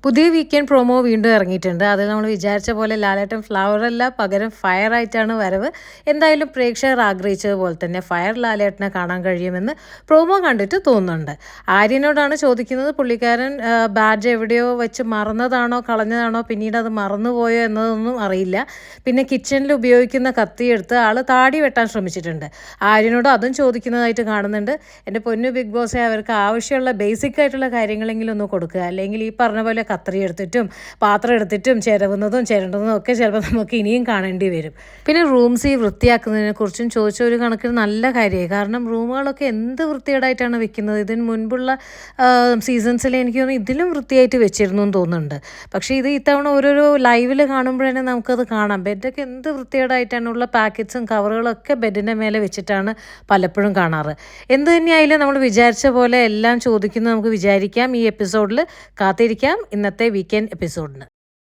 പുതിയ weekend promo വീണ്ടും ഇറങ്ങിയിട്ടുണ്ട്. അതിൽ നമ്മൾ വിചാരിച്ച പോലെ ലാലേട്ടൻ ഫ്ലവറല്ല പകരം ഫയർ ആയിട്ടാണ് വരവ്. എന്തായാലും പ്രേക്ഷകർ ആഗ്രഹിച്ചതുപോലെ തന്നെ ഫയർ ലാലേട്ടനെ കാണാൻ കഴിയുമെന്ന് പ്രൊമോ കണ്ടിട്ട് തോന്നുന്നുണ്ട്. ആര്യനോടാണ് ചോദിക്കുന്നത്, പുള്ളിക്കാരൻ ബാഡ്ജ് എവിടെയോ വെച്ച് മറന്നതാണോ കളഞ്ഞതാണോ പിന്നീട് അത് മറന്നുപോയോ എന്നതൊന്നും അറിയില്ല. പിന്നെ കിച്ചണിൽ ഉപയോഗിക്കുന്ന കത്തിയെടുത്ത് ആൾ താടി വെട്ടാൻ ശ്രമിച്ചിട്ടുണ്ട്. ആര്യനോട് അതും ചോദിക്കുന്നതായിട്ട് കാണുന്നുണ്ട്. എൻ്റെ പൊന്നു ബിഗ് ബോസെ, അവർക്ക് ആവശ്യമുള്ള ബേസിക് ആയിട്ടുള്ള കാര്യങ്ങളെങ്കിലും ഒന്ന് കൊടുക്കുക. അല്ലെങ്കിൽ ഈ പറഞ്ഞ പോലെ കത്രി എടുത്തിട്ടും പാത്രം എടുത്തിട്ടും ചിരവുന്നതും ചിരണ്ടുന്നതും ഒക്കെ ചിലപ്പോൾ നമുക്ക് ഇനിയും കാണേണ്ടി വരും. പിന്നെ റൂംസ് ഈ വൃത്തിയാക്കുന്നതിനെ കുറിച്ചും ചോദിച്ച ഒരു കണക്കിന് നല്ല കാര്യമായി. കാരണം റൂമുകളൊക്കെ എന്ത് വൃത്തികേടായിട്ടാണ് വെക്കുന്നത്. ഇതിന് മുൻപുള്ള സീസൺസിൽ എനിക്ക് തോന്നുന്നു ഇതിലും വൃത്തിയായിട്ട് വെച്ചിരുന്നു എന്ന് തോന്നുന്നുണ്ട്. പക്ഷേ ഇത് ഇത്തവണ ഓരോരോ ലൈവിൽ കാണുമ്പോഴേ നമുക്കത് കാണാം. ബെഡൊക്കെ എന്ത് വൃത്തികേടായിട്ടാണുള്ള പാക്കറ്റ്സും കവറുകളൊക്കെ ബെഡിൻ്റെ മേലെ വെച്ചിട്ടാണ് പലപ്പോഴും കാണാറ്. എന്ത് തന്നെയായാലും നമ്മൾ വിചാരിച്ച പോലെ എല്ലാം ചോദിക്കുന്നത് നമുക്ക് വിചാരിക്കാം. ഈ എപ്പിസോഡിൽ കാത്തിരിക്കാം ഇന്നത്തെ വീക്കെൻഡ് എപ്പിസോഡിന്.